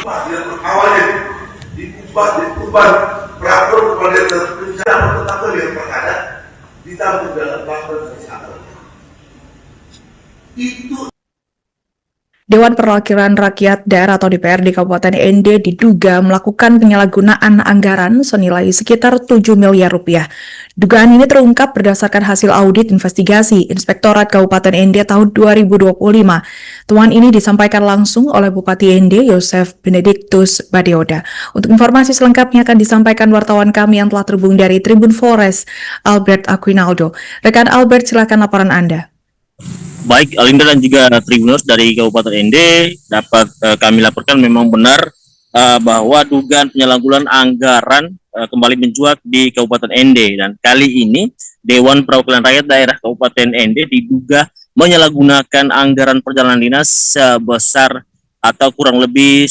yang awalnya diubah peraturan kepada rencana tentang yang perkara ditanggung dalam peraturan kesehatan. Itu Dewan Perwakilan Rakyat Daerah atau DPRD Kabupaten ND diduga melakukan penyalahgunaan anggaran senilai sekitar 7 miliar rupiah. Dugaan ini terungkap berdasarkan hasil audit investigasi Inspektorat Kabupaten ND tahun 2025. Temuan ini disampaikan langsung oleh Bupati ND Yosef Benedictus Badeoda. Untuk informasi selengkapnya akan disampaikan wartawan kami yang telah terhubung dari Tribun Forest, Albert Aquinaldo. Rekan Albert, silakan laporan Anda. Baik, Alinda dan juga Tribuners dari Kabupaten ND dapat kami laporkan memang benar bahwa dugaan penyalahgunaan anggaran kembali mencuat di Kabupaten ND, dan kali ini Dewan Perwakilan Rakyat Daerah Kabupaten ND diduga menyalahgunakan anggaran perjalanan dinas sebesar atau kurang lebih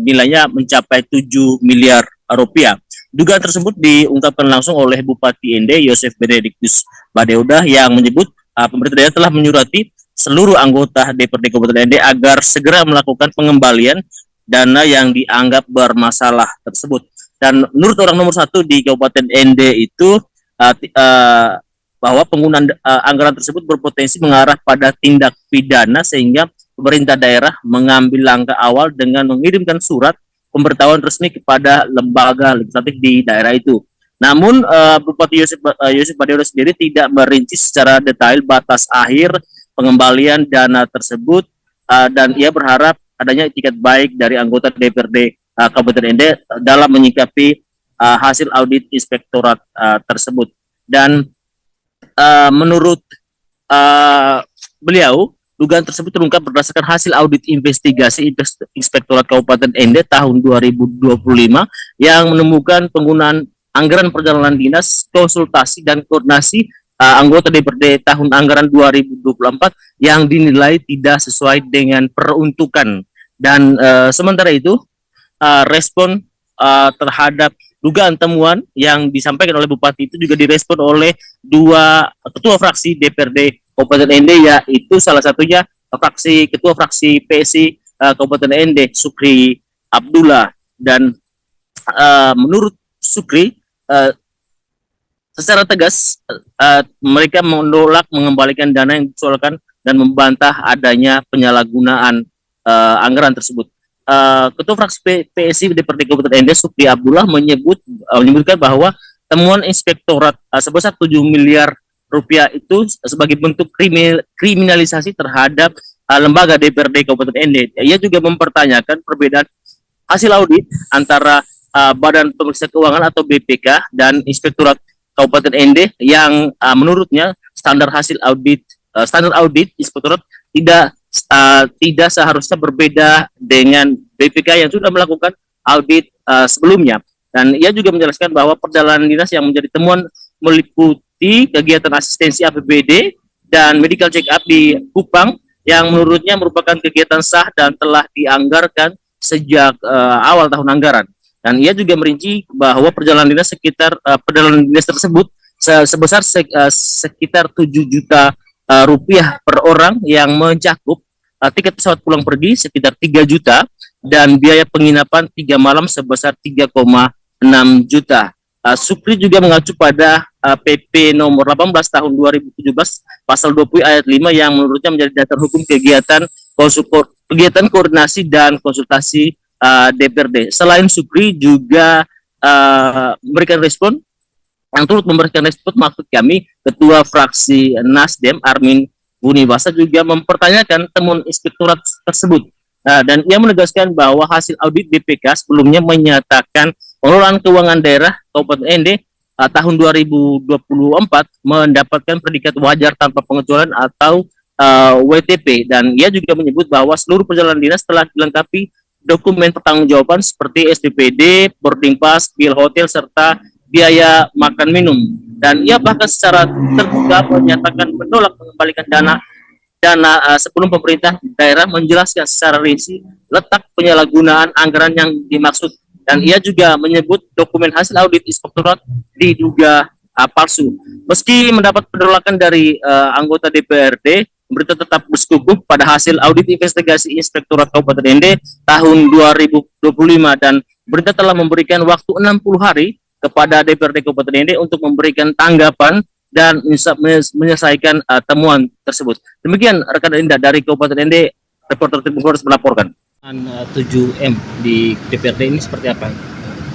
nilainya mencapai 7 miliar rupiah. Dugaan tersebut diungkapkan langsung oleh Bupati ND Yosef Benedictus Badeoda yang menyebut pemerintah daerah telah menyurati seluruh anggota DPRD Kabupaten ND agar segera melakukan pengembalian dana yang dianggap bermasalah tersebut. Dan menurut orang nomor 1 di Kabupaten ND itu bahwa penggunaan anggaran tersebut berpotensi mengarah pada tindak pidana, sehingga pemerintah daerah mengambil langkah awal dengan mengirimkan surat pemberitahuan resmi kepada lembaga legislatif di daerah itu. Namun Bupati Yosef Badeoda sendiri tidak merinci secara detail batas akhir pengembalian dana tersebut, dan ia berharap adanya itikat baik dari anggota DPRD Kabupaten ND dalam menyikapi hasil audit inspektorat tersebut. Dan menurut beliau, dugaan tersebut terungkap berdasarkan hasil audit investigasi Inspektorat Kabupaten ND tahun 2025 yang menemukan penggunaan anggaran perjalanan dinas, konsultasi dan koordinasi anggota DPRD tahun anggaran 2024 yang dinilai tidak sesuai dengan peruntukan. Dan sementara itu respon terhadap dugaan temuan yang disampaikan oleh Bupati itu juga direspon oleh dua ketua fraksi DPRD Kabupaten ND, yaitu salah satunya ketua fraksi PSI Kabupaten ND Sukri Abdullah. Dan menurut Sukri, secara tegas mereka menolak mengembalikan dana yang disoalkan dan membantah adanya penyalahgunaan anggaran tersebut. Ketua fraksi PSI DPRD Kabupaten ND Sukri Abdullah menyebutkan bahwa temuan inspektorat sebesar 7 miliar rupiah itu sebagai bentuk kriminalisasi terhadap lembaga DPRD Kabupaten ND. Ia juga mempertanyakan perbedaan hasil audit antara Badan Pemeriksa Keuangan atau BPK dan Inspektorat Kabupaten ND yang menurutnya standar audit Inspektorat tidak seharusnya berbeda dengan BPK yang sudah melakukan audit sebelumnya. Dan ia juga menjelaskan bahwa perjalanan dinas yang menjadi temuan meliputi kegiatan asistensi APBD dan medical check up di Kupang yang menurutnya merupakan kegiatan sah dan telah dianggarkan sejak awal tahun anggaran. Dan ia juga merinci bahwa perjalanan dinas tersebut sebesar sekitar 7 juta rupiah per orang yang mencakup tiket pesawat pulang pergi sekitar 3 juta dan biaya penginapan 3 malam sebesar 3,6 juta. Sukri juga mengacu pada PP nomor 18 tahun 2017 pasal 20 ayat 5 yang menurutnya menjadi dasar hukum kegiatan koordinasi dan konsultasi DPRD. Selain Sukri juga memberikan respon maksud kami Ketua Fraksi Nasdem Armin Bunibasa juga mempertanyakan temuan inspektorat tersebut. Dan ia menegaskan bahwa hasil audit BPK sebelumnya menyatakan pengelolaan keuangan daerah Kabupaten ND tahun 2024 mendapatkan predikat wajar tanpa pengecualian atau WTP. Dan ia juga menyebut bahwa seluruh perjalanan dinas telah dilengkapi dokumen pertanggungjawaban seperti SPPD, boarding pass, bill hotel, serta biaya makan minum. Dan ia bahkan secara terbuka menyatakan menolak mengembalikan dana sebelum pemerintah daerah menjelaskan secara rinci letak penyalahgunaan anggaran yang dimaksud. Dan ia juga menyebut dokumen hasil audit inspektorat diduga palsu. Meski mendapat penolakan dari anggota DPRD, pemerintah tetap bersikukuh pada hasil audit investigasi Inspektorat Kabupaten Ende tahun 2025 dan pemerintah telah memberikan waktu 60 hari kepada DPRD Kabupaten Ende untuk memberikan tanggapan dan menyelesaikan temuan tersebut. Demikian rekan Indah dari Kabupaten Ende, reporter Tim Forest melaporkan. 7M di DPRD ini seperti apa?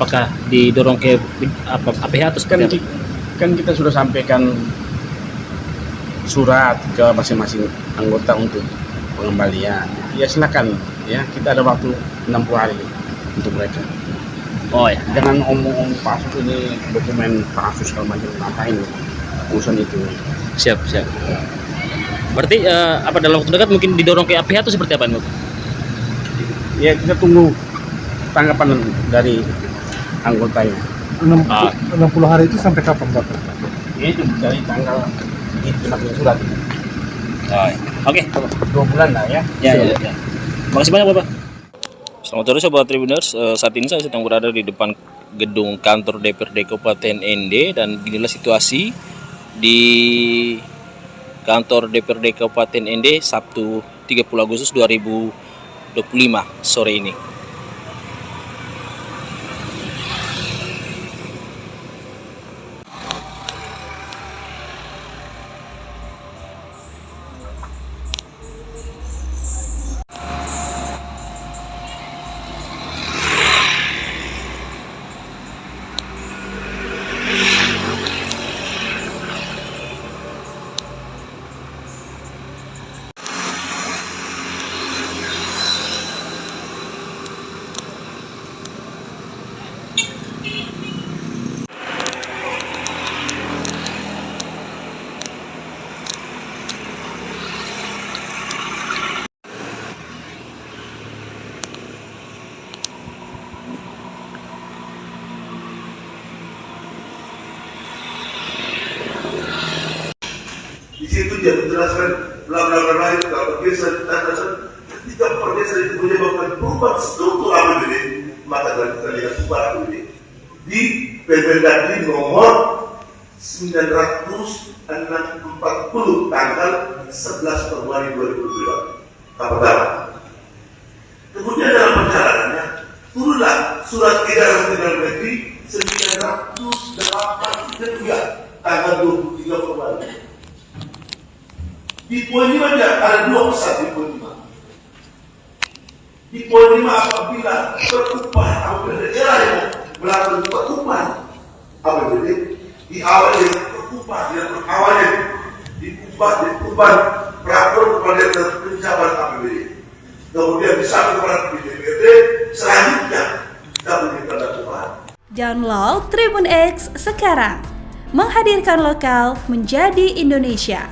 Apakah didorong ke APH atau seperti apa? Kan kita sudah sampaikan surat ke masing-masing anggota untuk pengembalian. Ya silakan, ya kita ada waktu 60 hari untuk mereka. Oh ya. Jangan omong palsu ini dokumen palsu segala macam, ngapain urusan itu. Siap. Berarti apa dalam waktu dekat mungkin didorong ke APH atau seperti apa? Ya kita tunggu tanggapan dari anggotanya. 60 hari itu sampai kapan Bapak? Ya itu dari tanggal dikirimkan surat. Oke. 2 bulan lah ya. Ya. Makasih banyak Bapak. Selamat sore Sobat Tribuners, saat ini saya sedang berada di depan gedung kantor DPRD Kabupaten Ende dan inilah situasi di kantor DPRD Kabupaten Ende Sabtu 30 Agustus 2025 sore ini. Di situ dia menjelaskan bla bla bla itu kalau biasa ketika pergeseran itu menyebabkan perubahan struktur APBD, maka kita lihat sumber APBD di Permendagri nomor 940 tanggal 11 Februari 2022. Pertama. Kemudian dalam perjalanannya turunlah surat edaran Menteri Negeri 983 tanggal 23 Februari. Di poin 5 ada 2 pesan di poin 5. Di poin 5 apabila berupah apabila daerah yang melakukan perubahan APBD diawali berupah dan awalnya diubah peraturan kepada pencabutan APBD. Kemudian disampaikan kepada DPRD, selanjutnya kita berikan perubahan. Download Tribun X sekarang, menghadirkan lokal menjadi Indonesia.